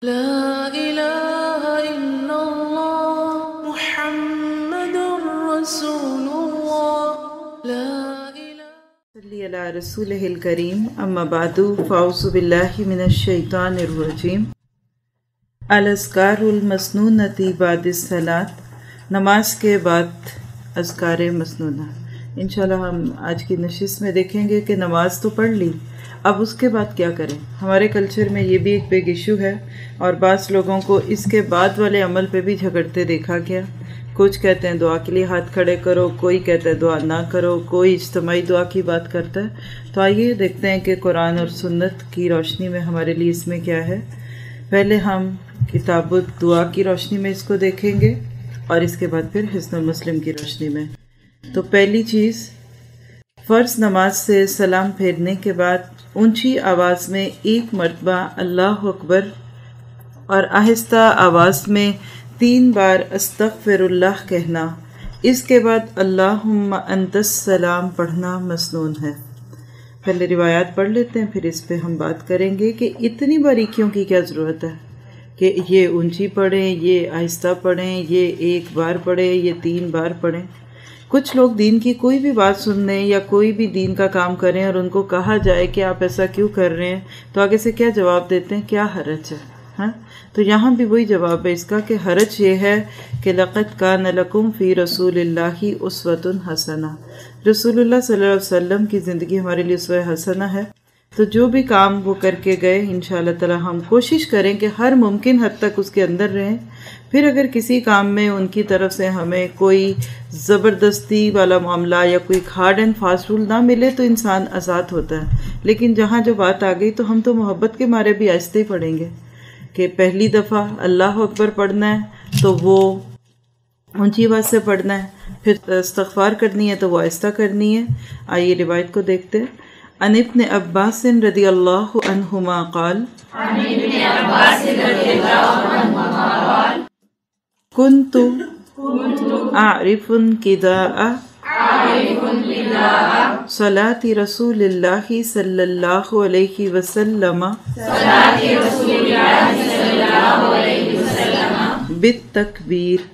لا إله إلا الله محمد رسول الله لا إله صلی علی رسولہ الکریم اما بعد فاعوذ باللہ من الشیطان الرجیم الاذکار المسنونۃ بعد الصلاۃ، نماز کے بعد اذکار مسنونہ۔ انشاءاللہ ہم آج کی نشست میں دیکھیں گے کہ نماز تو پڑھ لی، اب اس کے بعد کیا کریں۔ ہمارے کلچر میں یہ بھی ایک بگ ایشو ہے اور بعض لوگوں کو اس کے بعد والے عمل پہ بھی جھگڑتے دیکھا گیا۔ کچھ کہتے ہیں دعا کے لیے ہاتھ کھڑے کرو، کوئی کہتا ہے دعا نہ کرو، کوئی اجتماعی دعا کی بات کرتا ہے۔ تو آئیے دیکھتے ہیں کہ قرآن اور سنت کی روشنی میں ہمارے لیے اس میں کیا ہے۔ پہلے ہم کتاب الدعا کی روشنی میں اس کو دیکھیں گے اور اس کے بعد پھر حسن المسلم کی روشنی میں۔ تو پہلی چیز، فرض نماز سے سلام پھیرنے کے بعد اونچی آواز میں ایک مرتبہ اللہ اکبر اور آہستہ آواز میں 3 بار استغفر اللہ کہنا، اس کے بعد اللہم انت السلام پڑھنا مسنون ہے۔ پہلے روایات پڑھ لیتے ہیں، پھر اس پہ ہم بات کریں گے کہ اتنی باریکیوں کی کیا ضرورت ہے کہ یہ اونچی پڑھیں، یہ آہستہ پڑھیں، یہ 1 بار پڑھیں، یہ 3 بار پڑھیں۔ کچھ لوگ دین کی کوئی بھی بات سننے یا کوئی بھی دین کا کام کریں اور ان کو کہا جائے کہ آپ ایسا کیوں کر رہے ہیں تو آگے سے کیا جواب دیتے ہیں؟ کیا حرج ہے؟ ہاں، تو یہاں بھی وہی جواب ہے اس کا کہ حرج یہ ہے کہ لقد کان لکم فی رسول اللہ اسوۃ حسنہ، رسول اللہ صلی اللہ علیہ وسلم کی زندگی ہمارے لیے اسوہ حسنہ ہے۔ تو جو بھی کام وہ کر کے گئے انشاءاللہ تعالی ہم کوشش کریں کہ ہر ممکن حد تک اس کے اندر رہیں۔ پھر اگر کسی کام میں ان کی طرف سے ہمیں کوئی زبردستی والا معاملہ یا کوئی ہارڈ اینڈ فاسٹ رول نہ ملے تو انسان آزاد ہوتا ہے، لیکن جہاں جو بات آ گئی تو ہم تو محبت کے مارے بھی آہستہ ہی پڑھیں گے کہ پہلی دفعہ اللہ اکبر پڑھنا ہے تو وہ اونچی آواز سے پڑھنا ہے، پھر استغفار کرنی ہے تو وہ آہستہ کرنی ہے۔ آئیے روایت کو دیکھتے ہیں۔ عن ابن عباس رضی اللہ عنہما قال كنت أعرف انقضاء صلاة رسول اللہ صلی اللہ علیہ وسلم بالتکبیر۔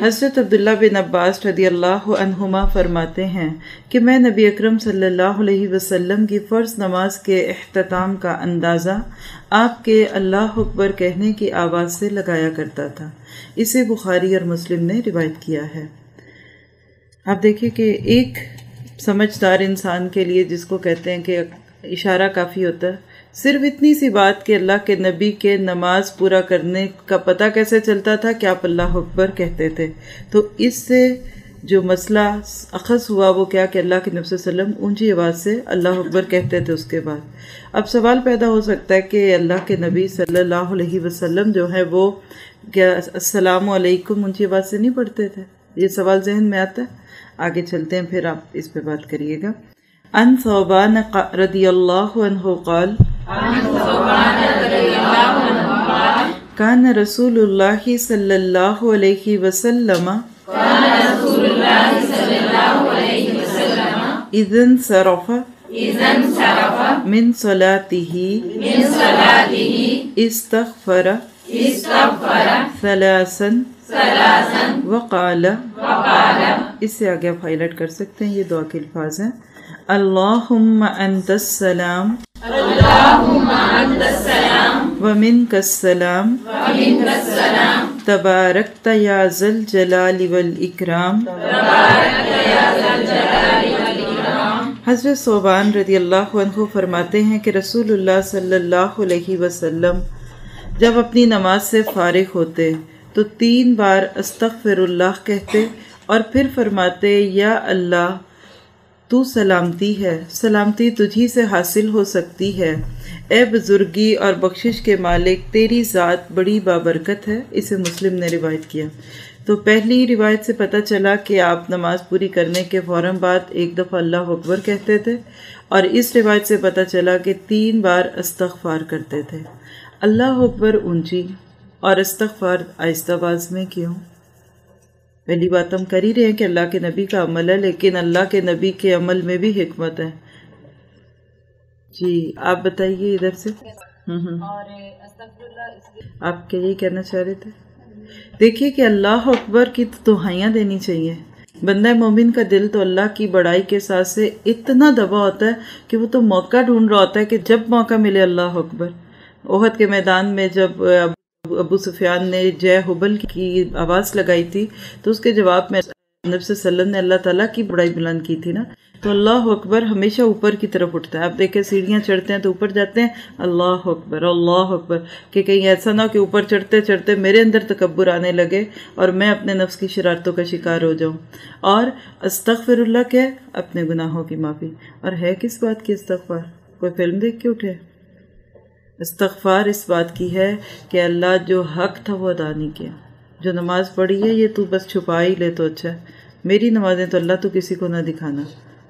حضرت عبداللہ بن عباس رضی اللہ عنہما فرماتے ہیں کہ میں نبی اکرم صلی اللہ علیہ وسلم کی فرض نماز کے اختتام کا اندازہ آپ کے اللہ اکبر کہنے کی آواز سے لگایا کرتا تھا۔ اسے بخاری اور مسلم نے روایت کیا ہے۔ آپ دیکھیں کہ ایک سمجھدار انسان کے لیے، جس کو کہتے ہیں کہ اشارہ کافی ہوتا ہے، صرف اتنی سی بات کہ اللہ کے نبی کے نماز پورا کرنے کا پتہ کیسے چلتا تھا کہ آپ اللہ اکبر کہتے تھے۔ تو اس سے جو مسئلہ اخذ ہوا وہ کیا کہ اللہ کے نبی صلی اللہ علیہ وسلم اونچی آواز سے اللہ اکبر کہتے تھے اس کے بعد۔ اب سوال پیدا ہو سکتا ہے کہ اللہ کے نبی صلی اللہ علیہ وسلم جو ہے وہ کیا السلام علیکم اونچی آواز سے نہیں پڑھتے تھے؟ یہ سوال ذہن میں آتا ہے۔ آگے چلتے ہیں، پھر آپ اس پہ بات کریے گا۔ عن ثوبان رضی اللہ عنہ قال کان رسول اللہ صلی اللہ علیہ وسلم اذا انصرف من صلاته استغفر ثلاثا وقال، اس سے آگے آپ ہائی لائٹ کر سکتے ہیں، یہ دعا کے الفاظ ہیں۔ اللہم انت السلام ومنک السلام تبارکت یا ذا الجلال والاکرام۔ حضرت ثوبان رضی اللہ عنہ فرماتے ہیں کہ رسول اللہ صلی اللہ علیہ وسلم جب اپنی نماز سے فارغ ہوتے تو 3 بار استغفر اللہ کہتے اور پھر فرماتے، یا اللہ تو سلامتی ہے، سلامتی تجھی سے حاصل ہو سکتی ہے، اے بزرگی اور بخشش کے مالک تیری ذات بڑی بابرکت ہے۔ اسے مسلم نے روایت کیا۔ تو پہلی روایت سے پتہ چلا کہ آپ نماز پوری کرنے کے فوراً بعد 1 دفعہ اللہ اکبر کہتے تھے، اور اس روایت سے پتہ چلا کہ 3 بار استغفار کرتے تھے۔ اللہ اکبر اونچی اور استغفار آہستہ آواز میں کیوں؟ پہلی بات ہم کر ہی رہے ہیں کہ اللہ کے نبی کا عمل ہے، لیکن اللہ کے نبی کے عمل میں بھی حکمت ہے۔ جی آپ بتائیے ادھر سے۔ اور استغفر اللہ اس لیے آپ کے یہ کہنا چاہ رہے تھے؟ دیکھیے کہ اللہ اکبر کی دہائیاں دینی چاہیے. بندہ مومن کا دل تو اللہ کی بڑائی کے ساتھ سے اتنا دبا ہوتا ہے کہ وہ تو موقع ڈھونڈ رہا ہوتا ہے کہ جب موقع ملے اللہ اکبر. احد کے میدان میں جب ابو سفیان نے جے حبل کی آواز لگائی تھی تو اس کے جواب میں نبی صلی اللہ علیہ وسلم نے اللہ تعالیٰ کی بڑائی بلند کی تھی نا. تو اللہ اکبر ہمیشہ اوپر کی طرف اٹھتا ہے. آپ دیکھیں سیڑھیاں چڑھتے ہیں تو اوپر جاتے ہیں اللہ اکبر کہ کہیں ایسا نہ ہو کہ اوپر چڑھتے چڑھتے میرے اندر تکبر آنے لگے اور میں اپنے نفس کی شرارتوں کا شکار ہو جاؤں. اور استغفر اللہ کیا؟ اپنے گناہوں کی معافی. اور ہے کس بات کی استغفار؟ کوئی فلم دیکھ کے اٹھے؟ استغفار اس بات کی ہے کہ اللہ جو حق تھا وہ ادا نہیں کیا. جو نماز پڑھی ہے یہ تو بس چھپا ہی لے تو اچھا ہے. میری نمازیں تو اللہ تو کسی کو نہ دکھانا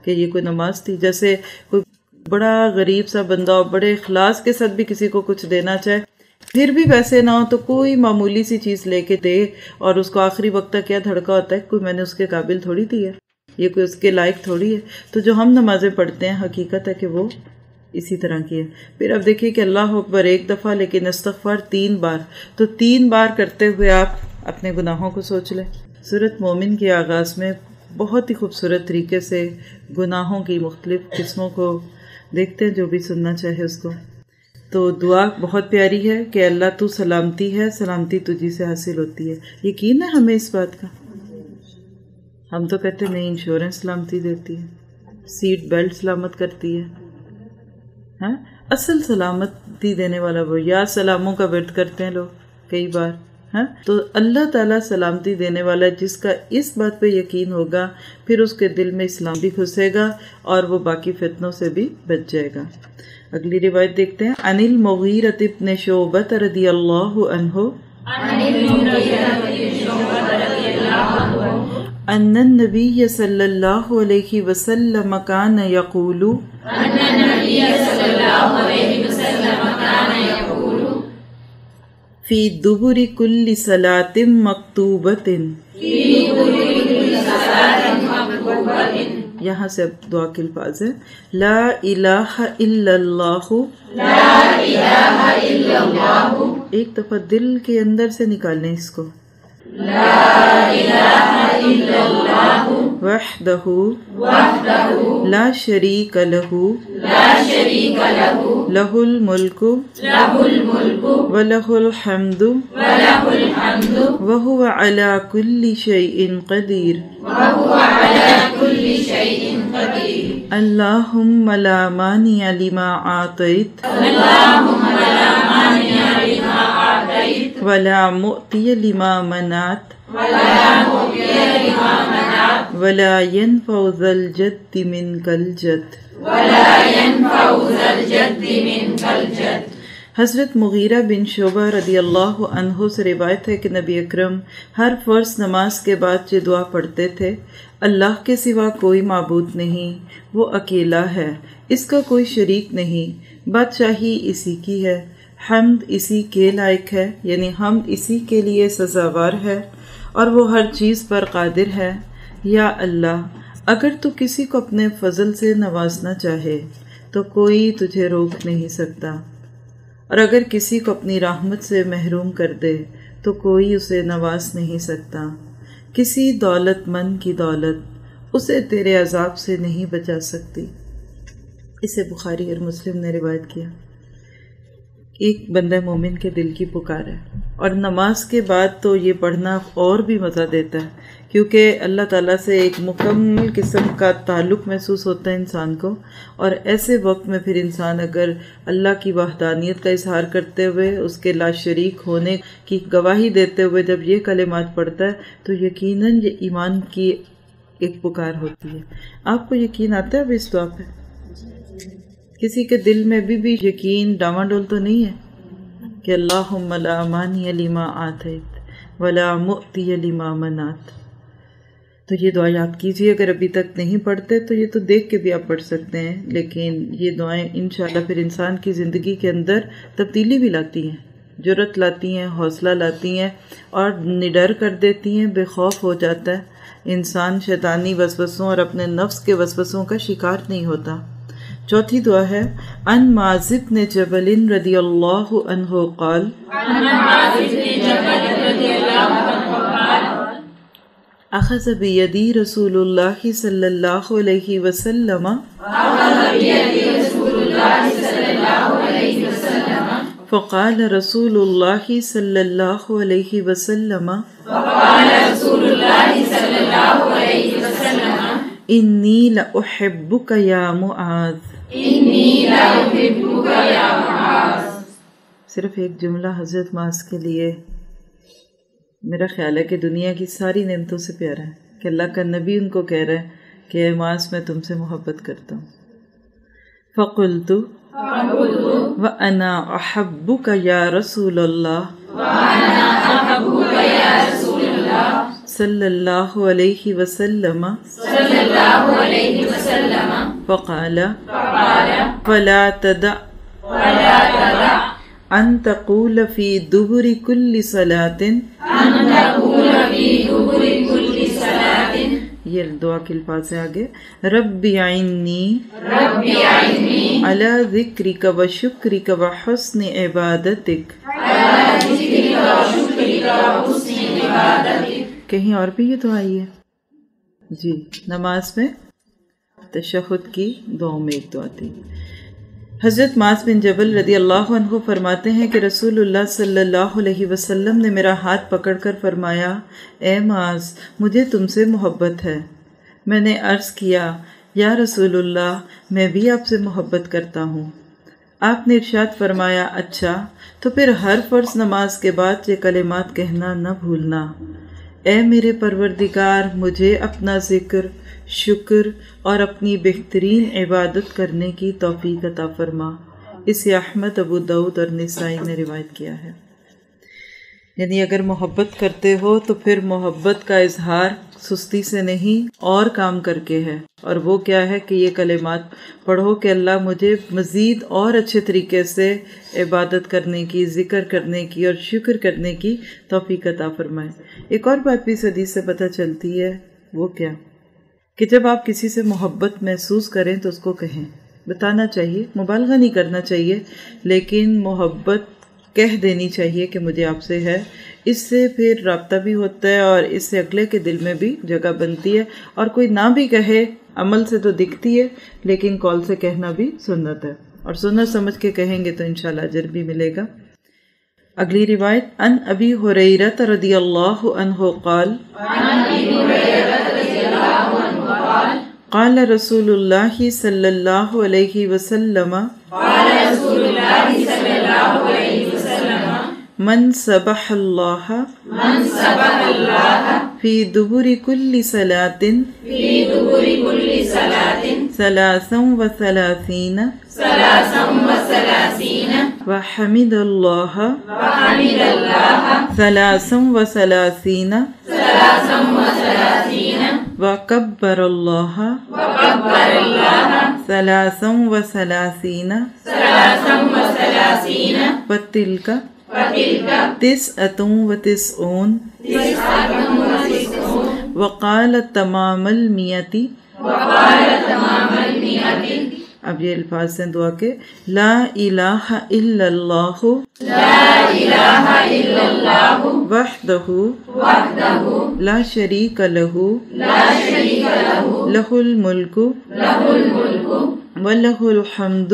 کہ یہ کوئی نماز تھی. جیسے کوئی بڑا غریب سا بندہ ہو بڑے اخلاص کے ساتھ بھی کسی کو کچھ دینا چاہے پھر بھی ویسے نہ ہو تو کوئی معمولی سی چیز لے کے دے اور اس کو آخری وقت تک کیا دھڑکا ہوتا ہے کوئی میں نے اس کے قابل تھوڑی دی ہے, یہ کوئی اس کے لائق تھوڑی ہے. تو جو ہم نمازیں پڑھتے ہیں حقیقت ہے کہ وہ اسی طرح کی ہے. پھر اب دیکھیے کہ اللہ اکبر ایک دفعہ لیکن استغفار 3 بار. تو 3 بار کرتے ہوئے آپ اپنے گناہوں کو سوچ لیں. سورۃ مومن کے آغاز میں بہت ہی خوبصورت طریقے سے گناہوں کی مختلف قسموں کو دیکھتے ہیں. جو بھی سننا چاہے اس کو. تو دعا بہت پیاری ہے کہ اللہ تو سلامتی ہے, سلامتی تجھی سے حاصل ہوتی ہے. یقین ہے ہمیں اس بات کا؟ ہم تو کہتے نہیں انشورنس سلامتی دیتی ہے, سیٹ بیلٹ سلامت کرتی ہے. ہاں اصل سلامتی دینے والا وہ. یا سلاموں کا ورد کرتے ہیں لوگ کئی بار. ہاں تو اللہ تعالیٰ سلامتی دینے والا جس کا اس بات پہ یقین ہوگا پھر اس کے دل میں اسلام بھی گھسے گا اور وہ باقی فتنوں سے بھی بچ جائے گا. اگلی روایت دیکھتے ہیں. عن المغیرۃ بن شعبۃ رضی اللہ عنہ ان النبی صلی اللہ علیہ وسلم کان یقول فی دبر کل صلاۃ مکتوبۃ. یہاں سے اب دعا کے الفاظ ہیں. لا الہ الا اللہ. ایک دفعہ دل کے اندر سے نکالیں اس کو. لا الہ الا اللہ وحدہ لا شریک لہ لہ الملک ولہ الحمد وہو علی کل شیء قدیر. اللہم لا مانع لما اعطیت ولا معطی لما منعت ولا ينفع ذا الجد منك الجد. حضرت مغیرہ بن شعبہ رضی اللہ عنہ سے روایت ہے کہ نبی اکرم ہر فرض نماز کے بعد یہ دعا پڑھتے تھے. اللہ کے سوا کوئی معبود نہیں, وہ اکیلا ہے, اس کا کوئی شریک نہیں, بادشاہی اسی کی ہے, حمد اسی کے لائق ہے یعنی حمد اسی کے لیے سزاوار ہے اور وہ ہر چیز پر قادر ہے. یا اللہ اگر تو کسی کو اپنے فضل سے نوازنا چاہے تو کوئی تجھے روک نہیں سکتا, اور اگر کسی کو اپنی رحمت سے محروم کر دے تو کوئی اسے نواز نہیں سکتا. کسی دولت مند کی دولت اسے تیرے عذاب سے نہیں بچا سکتی. اسے بخاری اور مسلم نے روایت کیا. ایک بندہ مومن کے دل کی پکار ہے, اور نماز کے بعد تو یہ پڑھنا اور بھی مزہ دیتا ہے کیونکہ اللہ تعالیٰ سے ایک مکمل قسم کا تعلق محسوس ہوتا ہے انسان کو. اور ایسے وقت میں پھر انسان اگر اللہ کی وحدانیت کا اظہار کرتے ہوئے اس کے لا شریک ہونے کی گواہی دیتے ہوئے جب یہ کلمات پڑھتا ہے تو یقیناً یہ ایمان کی ایک پکار ہوتی ہے. آپ کو یقین آتا ہے اب اس دعا پہ؟ کسی کے دل میں بھی یقین ڈاواڈول تو نہیں ہے کہ اللہم لا مانع لما آتیت ولا معطی لما منعت. تو یہ دعا یاد کیجیے. اگر ابھی تک نہیں پڑھتے تو یہ تو دیکھ کے بھی آپ پڑھ سکتے ہیں, لیکن یہ دعائیں انشاءاللہ پھر انسان کی زندگی کے اندر تبدیلی بھی لاتی ہیں, جرأت لاتی ہیں, حوصلہ لاتی ہیں اور نڈر کر دیتی ہیں. بے خوف ہو جاتا ہے انسان, شیطانی وسوسوں اور اپنے نفس کے وسوسوں کا شکار نہیں ہوتا. چوتھی دعا ہے ان معاذ بن جبل رضی اللہ عنہ قال اخذ بیدی رسول اللہ صلی اللہ علیہ وسلم فقال رسول اللہ صلی اللہ علیہ وسلم انی لأحبک یا معاذ. صرف ایک جملہ حضرت معاذ کے لیے میرا خیال ہے کہ دنیا کی ساری نعمتوں سے پیارا ہے کہ اللہ کا نبی ان کو کہہ رہا ہے کہ اے معاذ میں تم سے محبت کرتا ہوں. فقلت وَأَنَا أَحَبُّكَ يَا رسول اللہ صلی اللہ علیہ وسلم فقال فلا تدع ان تقول فی دبر کل صلاة. یہ دعا کے الفاظ سے آگے رب اعنی علی ذکرک و شکرک و حسن عبادتک. کہیں اور بھی یہ دعا آئی ہے جی نماز میں تشہد کی دعاؤں میں ایک دعا تھی. حضرت معاذ بن جبل رضی اللہ عنہ فرماتے ہیں کہ رسول اللہ صلی اللہ علیہ وسلم نے میرا ہاتھ پکڑ کر فرمایا اے معاذ مجھے تم سے محبت ہے. میں نے عرض کیا یا رسول اللہ میں بھی آپ سے محبت کرتا ہوں. آپ نے ارشاد فرمایا اچھا تو پھر ہر فرض نماز کے بعد یہ کلمات کہنا نہ بھولنا اے میرے پروردگار مجھے اپنا ذکر شکر اور اپنی بہترین عبادت کرنے کی توفیق عطا فرما. اسے احمد ابو داؤد اور نسائی نے روایت کیا ہے. یعنی اگر محبت کرتے ہو تو پھر محبت کا اظہار سستی سے نہیں اور کام کر کے ہے. اور وہ کیا ہے کہ یہ کلمات پڑھو کہ اللہ مجھے مزید اور اچھے طریقے سے عبادت کرنے کی ذکر کرنے کی اور شکر کرنے کی توفیق عطا فرمائے. ایک اور بات بھی اس حدیث سے پتہ چلتی ہے وہ کیا کہ جب آپ کسی سے محبت محسوس کریں تو اس کو کہیں بتانا چاہیے مبالغہ نہیں کرنا چاہیے لیکن محبت کہہ دینی چاہیے کہ مجھے آپ سے ہے. اس سے پھر رابطہ بھی ہوتا ہے اور اس سے اگلے کے دل میں بھی جگہ بنتی ہے. اور کوئی نہ بھی کہے عمل سے تو دکھتی ہے لیکن قول سے کہنا بھی سنت ہے اور سنت سمجھ کے کہیں گے تو انشاءاللہ اجر بھی ملے گا. اگلی روایت ان ابی ہریرہ رضی اللہ عنہ قال قال رسول اللہ صلی اللہ علیہ وسلم من سبح اللہ فی دبر کل صلاة ثلاثا و ثلاثین وحمد اللہ ثلاثا و ثلاثین وکبر اللہ ثلاثا و ثلاثین وتلک تسعة وتسعون وقال تمام المئة. اب یہ الفاظ ہیں دعا کے لا الہ الا اللہ وحدہ لا شریک لہ لہ الملک وَلَهُ الْحَمْدُ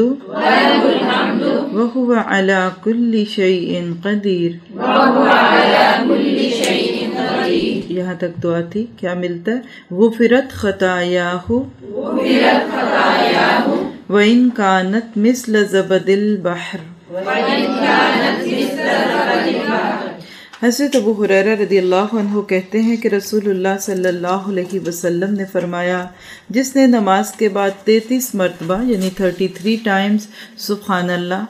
وَهُوَ عَلَى كُلِّ شَيْءٍ قَدِيرٌ. یہاں تک دعا تھی. کیا ملتا ہے؟ غفرت خطایاہ وَإِنْ كَانَتْ مِثْلَ زَبَدِ الْبَحْرِ. حضرت ابو ہریرہ رضی اللہ عنہ کہتے ہیں کہ رسول اللہ صلی اللہ علیہ وسلم نے فرمایا جس نے نماز کے بعد 33 مرتبہ یعنی 33 ٹائمز سبحان اللہ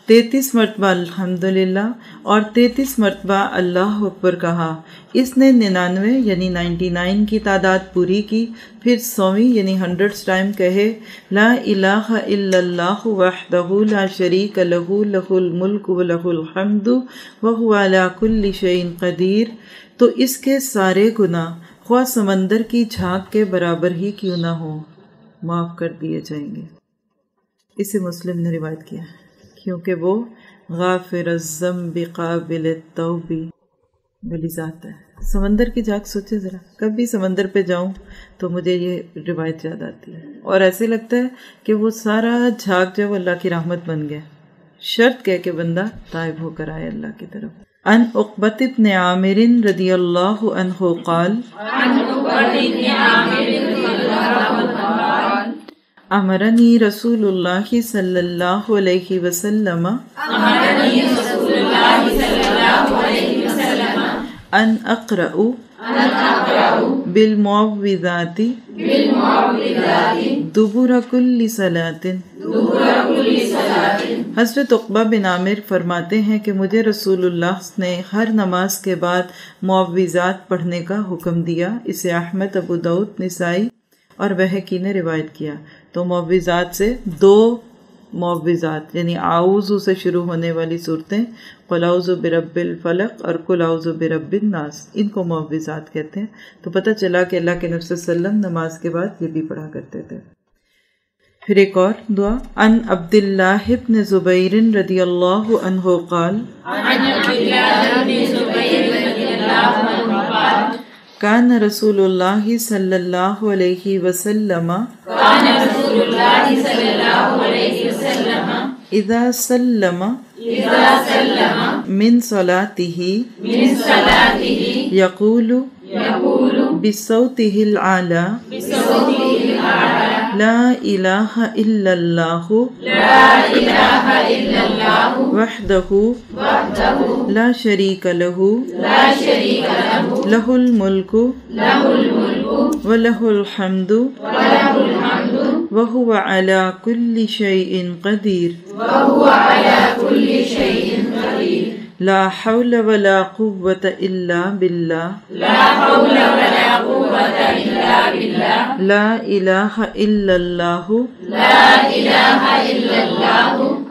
33 مرتبہ الحمدللہ اور 33 مرتبہ اللہ اکبر کہا اس نے 99 یعنی 99 کی تعداد پوری کی. پھر 100ویں یعنی 100 ٹائم کہے لا الہ الا اللہ وحدہ لا شریک لہ لہ الملک ولہ الحمد وہو علی کل شیء قدیر تو اس کے سارے گناہ خواہ سمندر کی جھاگ کے برابر ہی کیوں نہ ہوں معاف کر دیے جائیں گے. اسے مسلم نے روایت کیا کیونکہ وہ غافر الذنب قابل التوب والی ذات ہے۔ سمندر کی جھاگ سوچے ذرا، کبھی سمندر پہ جاؤں تو مجھے یہ روایت یاد آتی ہے اور ایسے لگتا ہے کہ وہ سارا جھاگ جو اللہ کی رحمت بن گیا، شرط کہہ کہ بندہ تائب ہو کر آئے اللہ کی طرف۔ عن عقبۃ بن عامر رضی اللہ عنہ قال امرنی رسول اللہ صلی اللہ علیہ وسلم ان اقرأ بالمعوذات دبر کل صلاۃ۔ حضرت عقبہ بن عامر فرماتے ہیں کہ مجھے رسول اللہ نے ہر نماز کے بعد معوذات پڑھنے کا حکم دیا۔ اسے احمد، ابو داؤد، نسائی اور بہقی نے روایت کیا۔ تو معوذات سے دو معوذات یعنی اعوذ سے شروع ہونے والی صورتیں، قل اعوذ برب الفلق اور قل اعوذ برب الناس، ان کو معوذات کہتے ہیں۔ تو پتہ چلا کہ اللہ کے نبی صلی اللہ علیہ وسلم نماز کے بعد یہ بھی پڑھا کرتے تھے۔ پھر ایک اور دعا، عن عبداللہ بن زبیر رضی اللہ عنہ قال کان رسول اللہ صلی اللہ علیہ وسلم اذا سلم من صلاتہ یقول بصوتہ العالی لا الہ الا اللہ وحدہ لا شریک لہ لہ الملک وَلَهُ الْحَمْدُ وَهُوَ عَلَى كُلِّ شَيْءٍ قَدِيرٌ لا حول ولا قوة إلا بالله لا إله إلا الله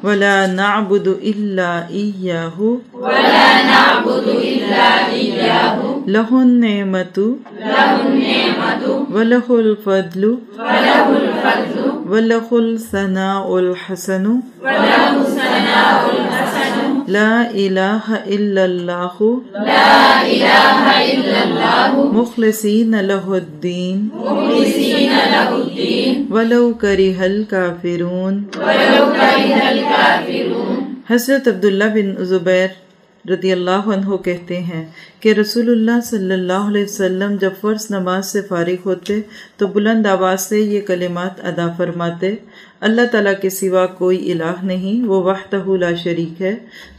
ولا نعبد إلا إياه له النعمة وله الفضل وله الثناء الحسن لا إله إلا الله مخلصين له الدين ولو كره الكافرون۔ حضرت عبداللہ بن زبیر رضی اللہ عنہ کہتے ہیں کہ رسول اللہ صلی اللہ علیہ وسلم جب فرض نماز سے فارغ ہوتے تو بلند آواز سے یہ کلمات ادا فرماتے، اللہ تعالیٰ کے سوا کوئی الہ نہیں، وہ وحدہ لا شریک ہے،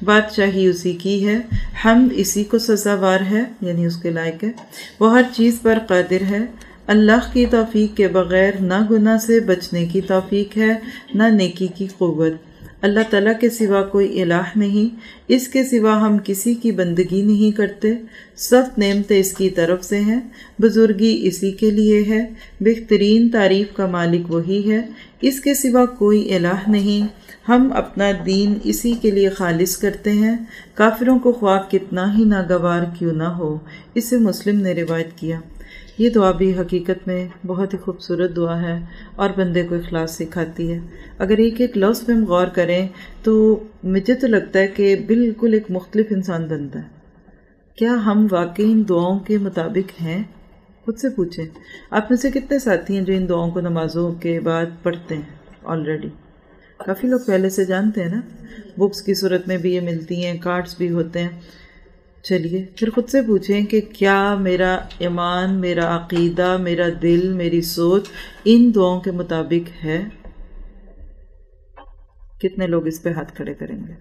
بادشاہی اسی کی ہے، حمد اسی کو سزاوار ہے یعنی اس کے لائق ہے، وہ ہر چیز پر قادر ہے، اللہ کی توفیق کے بغیر نہ گناہ سے بچنے کی توفیق ہے نہ نیکی کی قوت، اللہ تعالیٰ کے سوا کوئی الہ نہیں، اس کے سوا ہم کسی کی بندگی نہیں کرتے، سب نعمتیں اس کی طرف سے ہیں، بزرگی اسی کے لیے ہے، بہترین تعریف کا مالک وہی ہے، اس کے سوا کوئی الہ نہیں، ہم اپنا دین اسی کے لیے خالص کرتے ہیں، کافروں کو خواہ کتنا ہی ناگوار کیوں نہ ہو۔ اسے مسلم نے روایت کیا۔ یہ دعا بھی حقیقت میں بہت ہی خوبصورت دعا ہے اور بندے کو اخلاص سکھاتی ہے۔ اگر ایک ایک لفظ پہ ہم غور کریں تو مجھے تو لگتا ہے کہ بالکل ایک مختلف انسان بنتا ہے۔ کیا ہم واقعی ان دعاؤں کے مطابق ہیں؟ خود سے پوچھیں۔ آپ میں سے کتنے ساتھی ہیں جو ان دعاؤں کو نمازوں کے بعد پڑھتے ہیں آلریڈی؟ کافی لوگ پہلے سے جانتے ہیں نا، بکس کی صورت میں بھی یہ ملتی ہیں، کارڈز بھی ہوتے ہیں۔ چلیے پھر خود سے پوچھیں کہ کیا میرا ایمان، میرا عقیدہ، میرا دل، میری سوچ ان دعاؤں کے مطابق ہے؟ کتنے لوگ اس پہ ہاتھ کھڑے کریں گے؟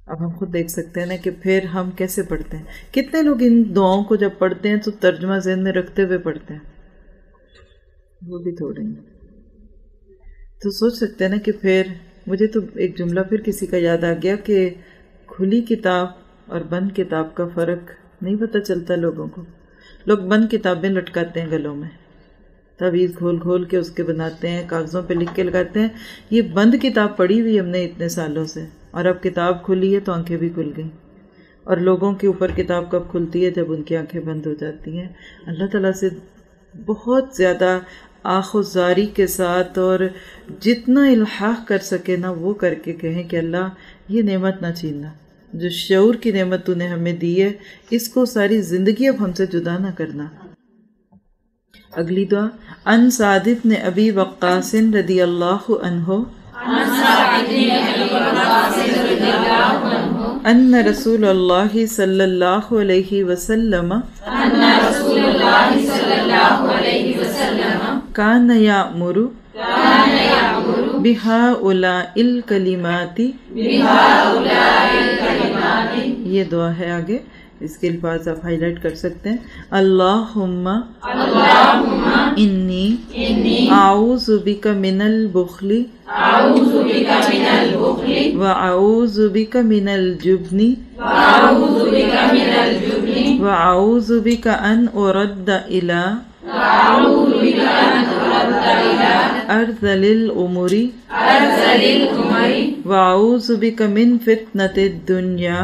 اب ہم خود دیکھ سکتے ہیں نا کہ پھر ہم کیسے پڑھتے ہیں۔ کتنے لوگ ان دعاؤں کو جب پڑھتے ہیں تو ترجمہ ذہن میں رکھتے ہوئے پڑھتے ہیں؟ وہ بھی تھوڑے ہیں۔ تو سوچ سکتے ہیں نا کہ پھر مجھے تو ایک جملہ پھر کسی کا یاد آ گیا کہ کھلی کتاب اور بند کتاب کا فرق نہیں پتہ چلتا لوگوں کو۔ لوگ بند کتابیں لٹکاتے ہیں گلوں میں، تعویذ کھول کھول کے اس کے بناتے ہیں، کاغذوں پہ لکھ کے لگاتے ہیں۔ یہ بند کتاب پڑھی ہوئی ہم نے اتنے سالوں سے، اور اب کتاب کھلی ہے تو آنکھیں بھی کھل گئیں۔ اور لوگوں کے اوپر کتاب کب کھلتی ہے؟ جب ان کی آنکھیں بند ہو جاتی ہیں۔ اللہ تعالیٰ سے بہت زیادہ آخوزاری کے ساتھ اور جتنا الحاح کر سکے نا وہ کر کے کہیں کہ اللہ یہ نعمت نہ چھیننا، جو شعور کی نعمت تو نے ہمیں دی ہے اس کو ساری زندگی اب ہم سے جدا نہ کرنا۔ اگلی دعا، ان سعد بن ابی وقاص رضی اللہ عنہ ان رسول اللہ صلی اللہ علیہ وسلم کان یأمر بہؤلاء الکلمات، یہ دعا ہے آگے، اس کے الفاظ آپ ہائی لائٹ کر سکتے ہیں۔ اللہم انی اعوذ بک من البخل واعوذ بک من الجبن واعوذ بک ان ارد الی ارذل الامور واعوذ بک من فتنۃ الدنیا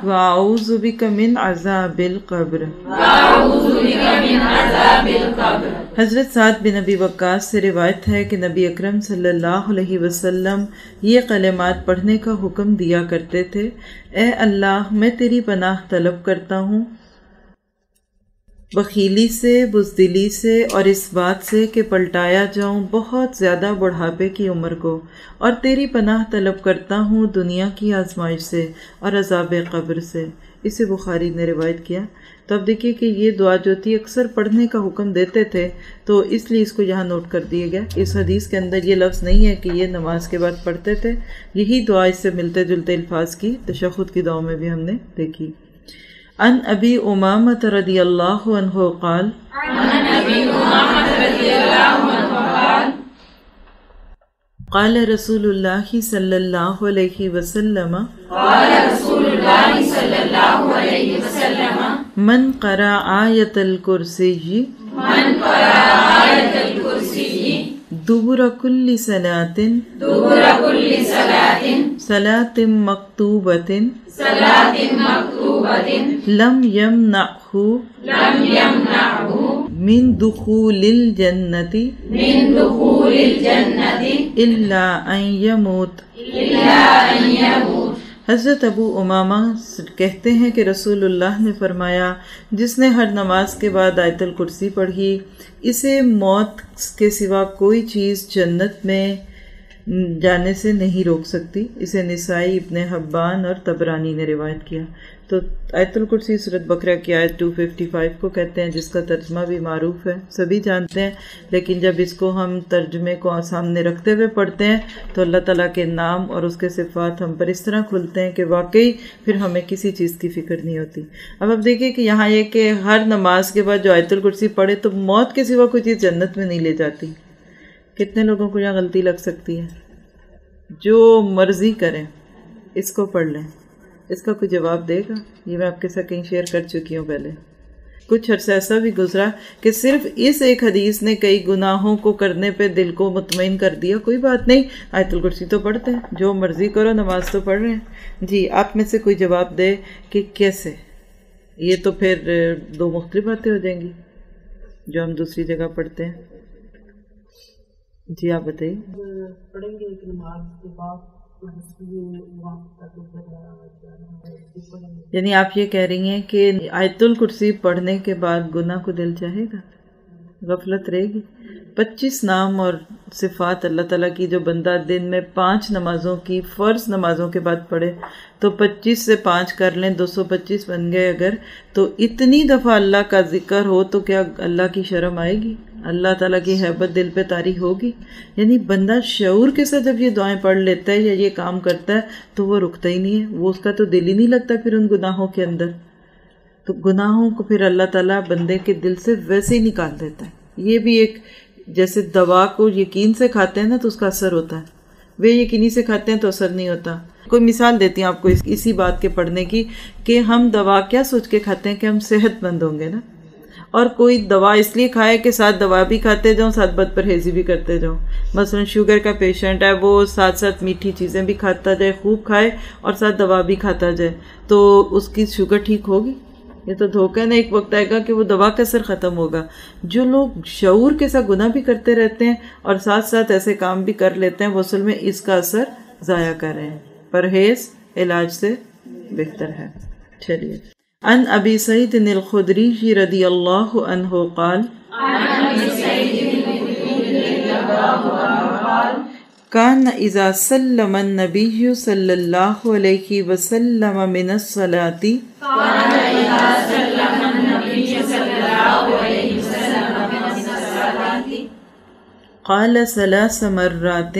واعوذ بک من عذاب القبر۔ حضرت سعد بن ابی وقاص سے روایت ہے کہ نبی اکرم صلی اللہ علیہ وسلم یہ کلمات پڑھنے کا حکم دیا کرتے تھے، اے اللہ میں تیری پناہ طلب کرتا ہوں بخیلی سے، بزدلی سے، اور اس بات سے کہ پلٹایا جاؤں بہت زیادہ بڑھاپے کی عمر کو، اور تیری پناہ طلب کرتا ہوں دنیا کی آزمائش سے اور عذاب قبر سے۔ اسے بخاری نے روایت کیا۔ تو اب دیکھیے کہ یہ دعا جو تھی اکثر پڑھنے کا حکم دیتے تھے، تو اس لیے اس کو یہاں نوٹ کر دیا گیا۔ اس حدیث کے اندر یہ لفظ نہیں ہے کہ یہ نماز کے بعد پڑھتے تھے، یہی دعا اس سے ملتے جلتے الفاظ کی تشہد کی دعاؤں میں بھی ہم نے دیکھی۔ ان ابی امامہ رضی اللہ عنہ قال قال رسول اللہ صلی اللہ علیہ وسلم من قرأ آیت الکرسی دبر کل صلاۃ مکتوبۃ لم یمنعہ من دخول الجنۃ الا ان یموت۔ حضرت ابو امامہ کہتے ہیں کہ رسول اللہ نے فرمایا، جس نے ہر نماز کے بعد آیت الکرسی پڑھی، اسے موت کے سوا کوئی چیز جنت میں جانے سے نہیں روک سکتی۔ اسے نسائی، ابن حبان اور طبرانی نے روایت کیا۔ تو آیت الکرسی سورۃ بقرہ کی آیت 255 کو کہتے ہیں، جس کا ترجمہ بھی معروف ہے، سبھی جانتے ہیں، لیکن جب اس کو ہم ترجمے کو سامنے رکھتے ہوئے پڑھتے ہیں تو اللہ تعالیٰ کے نام اور اس کے صفات ہم پر اس طرح کھلتے ہیں کہ واقعی پھر ہمیں کسی چیز کی فکر نہیں ہوتی۔ اب دیکھیں کہ یہاں یہ کہ ہر نماز کے بعد جو آیت الکرسی پڑھے تو موت کے سوا کوئی چیز جنت میں نہیں لے جاتی۔ کتنے لوگوں کو یہاں غلطی لگ سکتی ہے؟ جو مرضی کریں اس کو پڑھ لیں، اس کا کوئی جواب دے گا؟ یہ میں آپ کے ساتھ کہیں شیئر کر چکی ہوں پہلے۔ کچھ عرصہ ایسا بھی گزرا کہ صرف اس ایک حدیث نے کئی گناہوں کو کرنے پہ دل کو مطمئن کر دیا، کوئی بات نہیں، آیت الکرسی تو پڑھتے ہیں، جو مرضی کرو، نماز تو پڑھ رہے ہیں۔ جی آپ میں سے کوئی جواب دے کہ کیسے؟ یہ تو پھر دو مختلف باتیں ہو جائیں گی جو ہم دوسری جگہ پڑھتے ہیں۔ جی آپ بتائیے۔ پڑھیں گے کہ نماز کے بعد یعنی آپ یہ کہہ رہی ہیں کہ آیت الکرسی پڑھنے کے بعد گناہ کو دل چاہے گا، غفلت رہے گی؟ 25 نام اور صفات اللہ تعالیٰ کی جو بندہ دن میں 5 نمازوں کی فرض نمازوں کے بعد پڑھے تو 25 سے 5 کر لیں، 225 بن گئے اگر، تو اتنی دفعہ اللہ کا ذکر ہو تو کیا اللہ کی شرم آئے گی؟ اللہ تعالیٰ کی حیبت دل پہ طاری ہوگی؟ یعنی بندہ شعور کے ساتھ جب یہ دعائیں پڑھ لیتا ہے یا یہ کام کرتا ہے تو وہ رکتا ہی نہیں ہے، وہ اس کا تو دل ہی نہیں لگتا پھر ان گناہوں کے اندر۔ تو گناہوں کو پھر اللہ تعالیٰ بندے کے دل سے ویسے ہی نکال دیتا ہے۔ یہ بھی ایک جیسے دوا کو یقین سے کھاتے ہیں نا تو اس کا اثر ہوتا ہے، بے یقینی سے کھاتے ہیں تو اثر نہیں ہوتا۔ کوئی مثال دیتی ہوں آپ کو اسی بات کے پڑھنے کی کہ ہم دوا کیا سوچ کے کھاتے ہیں کہ ہم صحت مند ہوں گے نا، اور کوئی دوا اس لیے کھائے کہ ساتھ دوا بھی کھاتے جاؤں، ساتھ بد پرہیزی بھی کرتے جاؤں۔ مثلا شوگر کا پیشنٹ ہے، وہ ساتھ ساتھ میٹھی چیزیں بھی کھاتا جائے، خوب کھائے اور ساتھ دوا بھی کھاتا جائے، تو اس کی شوگر ٹھیک ہوگی؟ یہ تو دھوکہ نا، ایک وقت آئے گا کہ وہ دوا کا اثر ختم ہوگا. جو لوگ شعور کے ساتھ گناہ بھی کرتے رہتے ہیں اور ساتھ ساتھ ایسے کام بھی کر لیتے ہیں، وہ اصل میں اس کا اثر ضائع کر رہے ہیں. پرہیز علاج سے بہتر ہے. چلیے. عن ابی سعید الخدری رضی اللہ عنہ قال کان اذا سلم النبی صلی اللہ علیہ وسلم من الصلاۃ قال ثلاث مرات،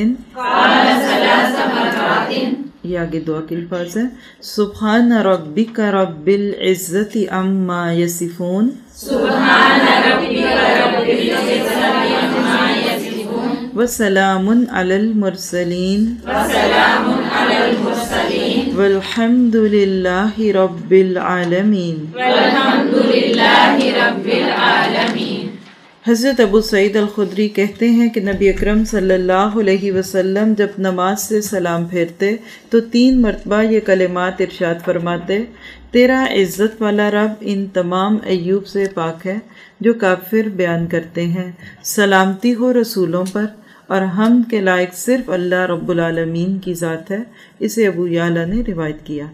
یہ آگے دعا کے الفاظ ہیں. سبحان ربک رب العزت عما یصفون وسلام علی المرسلین والحمد للہ رب العالمین. حضرت ابو سعید الخدری کہتے ہیں کہ نبی اکرم صلی اللہ علیہ وسلم جب نماز سے سلام پھیرتے تو 3 مرتبہ یہ کلمات ارشاد فرماتے: تیرا عزت والا رب ان تمام عیوب سے پاک ہے جو کافر بیان کرتے ہیں. سلامتی ہو رسولوں پر، اور حمد کے لائق صرف اللہ رب العالمین کی ذات ہے. اسے ابو یعلا نے روایت کیا.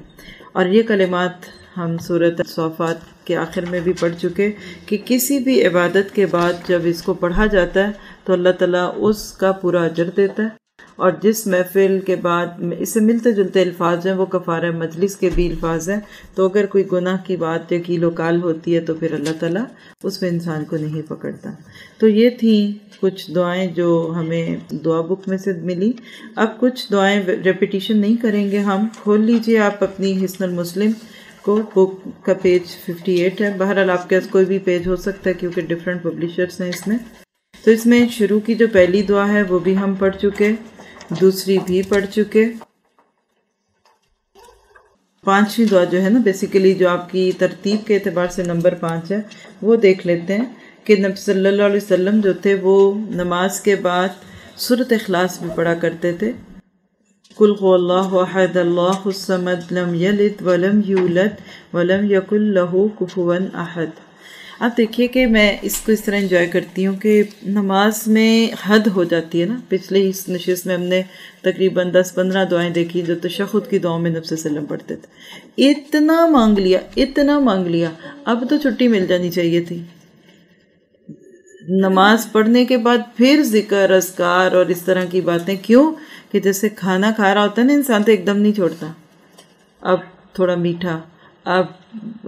اور یہ کلمات ہم سورۃ الصافات کے آخر میں بھی پڑھ چکے کہ کسی بھی عبادت کے بعد جب اس کو پڑھا جاتا ہے تو اللہ تعالیٰ اس کا پورا اجر دیتا ہے. اور جس محفل کے بعد اس سے ملتے جلتے الفاظ ہیں وہ کفارہ مجلس کے بھی الفاظ ہیں. تو اگر کوئی گناہ کی بات یا کیل و کال ہوتی ہے تو پھر اللہ تعالیٰ اس میں انسان کو نہیں پکڑتا. تو یہ تھیں کچھ دعائیں جو ہمیں دعا بک میں سے ملی. اب کچھ دعائیں ریپیٹیشن نہیں کریں گے ہم. کھول لیجئے آپ اپنی حصن المسلم کو، بک کا پیج 58 ہے. بہرحال آپ کے پاس کوئی بھی پیج ہو سکتا ہے کیونکہ ڈفرینٹ پبلشرز ہیں اس میں. تو اس میں شروع کی جو پہلی دعا ہے وہ بھی ہم پڑھ چکے، دوسری بھی پڑھ چکے. 5ویں دعا جو ہے نا بیسیکلی جو آپ کی ترتیب کے اعتبار سے نمبر 5 ہے وہ دیکھ لیتے ہیں کہ نبی صلی اللہ علیہ وسلم جو تھے وہ نماز کے بعد سورۃ اخلاص بھی پڑھا کرتے تھے. قل هو اللہ احد اللہ الصمد لم یلد ولم یولد ولم یکن لہ کفوا احد. آپ دیکھیے کہ میں اس کو اس طرح انجوائے کرتی ہوں کہ نماز میں حد ہو جاتی ہے نا. پچھلے اس نشست میں ہم نے تقریباً 10-15 دعائیں دیکھی جو تشہد کی دعاؤں میں نبی صلی اللہ علیہ وسلم پڑھتے تھے. اتنا مانگ لیا اب تو چھٹی مل جانی چاہیے تھی. نماز پڑھنے کے بعد پھر ذکر اذکار اور اس طرح کی باتیں. کیوں کہ جیسے کھانا کھا رہا ہوتا ہے نا انسان تو ایک دم نہیں چھوڑتا. اب تھوڑا میٹھا، اب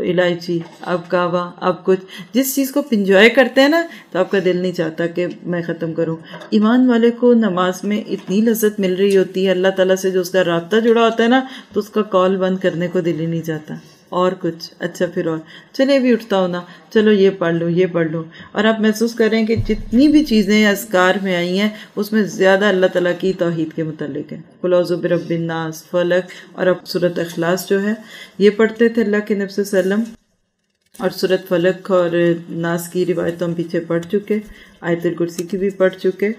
الائچی، اب کعوہ، اب کچھ جس چیز کو انجوائے کرتے ہیں نا تو آپ کا دل نہیں چاہتا کہ میں ختم کروں. ایمان والے کو نماز میں اتنی لذت مل رہی ہوتی ہے، اللہ تعالیٰ سے جو اس کا رابطہ جڑا ہوتا ہے نا تو اس کا کال بند کرنے کو دل ہی نہیں چاہتا. اور کچھ اچھا پھر اور چلے بھی اٹھتا ہوں نا، چلو یہ پڑھ لوں. اور آپ محسوس کریں کہ جتنی بھی چیزیں اذکار میں آئی ہیں اس میں زیادہ اللہ تعالیٰ کی توحید کے متعلق ہے. قل اعوذ برب الناس، فلق، اور اب سورۃ اخلاص جو ہے یہ پڑھتے تھے اللہ کے نبی صلی اللہ علیہ وسلم. اور سورۃ فلق اور ناس کی روایت ہم پیچھے پڑھ چکے، آیت الکرسی کی بھی پڑھ چکے.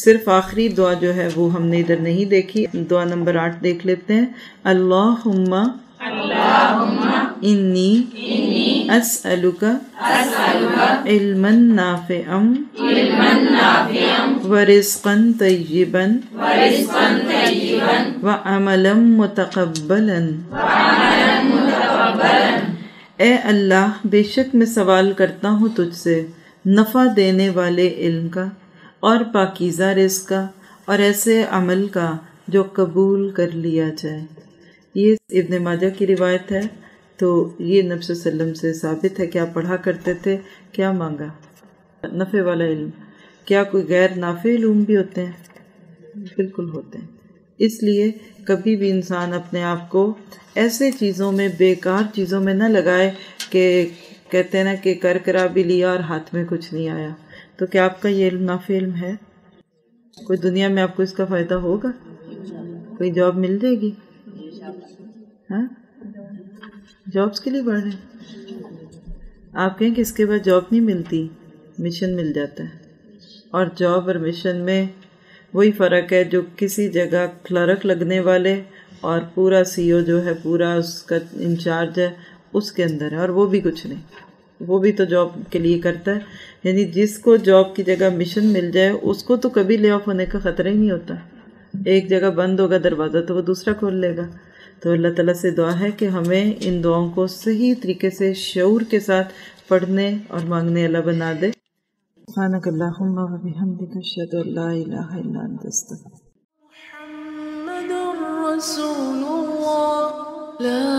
صرف آخری دعا جو ہے وہ ہم نے ادھر نہیں دیکھی. دعا نمبر 8 دیکھ لیتے ہیں. اللہم انی اسألک علما نافعا ورزقا طیبا وعملا متقبلا. اے اللہ، بے شک میں سوال کرتا ہوں تجھ سے نفع دینے والے علم کا اور پاکیزہ رزق کا اور ایسے عمل کا جو قبول کر لیا جائے. یہ ابن ماجہ کی روایت ہے. تو یہ نبی صلی اللہ علیہ وسلم سے ثابت ہے کہ آپ پڑھا کرتے تھے. کیا مانگا؟ نفع والا علم. کیا کوئی غیر نافع علوم بھی ہوتے ہیں؟ بالکل ہوتے ہیں. اس لیے کبھی بھی انسان اپنے آپ کو ایسے چیزوں میں، بیکار چیزوں میں نہ لگائے کہ کہتے ہیں نا کہ کر کرا بھی لیا اور ہاتھ میں کچھ نہیں آیا. تو کیا آپ کا یہ علم نافع علم ہے؟ کوئی دنیا میں آپ کو اس کا فائدہ ہوگا؟ کوئی جاب مل جائے گی؟ ہاں، جابس کے لیے پڑھ رہے ہیں آپ. کہیں کہ اس کے بعد جاب نہیں ملتی، مشن مل جاتا ہے. اور جاب اور مشن میں وہی فرق ہے جو کسی جگہ کلرک لگنے والے اور پورا سی او جو ہے، پورا اس کا انچارج ہے، اس کے اندر ہے، اور وہ بھی کچھ نہیں، وہ بھی تو جاب کے لیے کرتا ہے. یعنی جس کو جاب کی جگہ مشن مل جائے اس کو تو کبھی لے آف ہونے کا خطرہ ہی نہیں ہوتا. ایک جگہ بند ہوگا دروازہ تو وہ دوسرا کھول لے گا. تو اللہ تعالیٰ سے دعا ہے کہ ہمیں ان دعاؤں کو صحیح طریقے سے شعور کے ساتھ پڑھنے اور مانگنے اللہ بنا دے. سبحانک اللہم و بحمدک اشہد ان لا الہ الا انت استغفرک. محمد رسول اللہ لا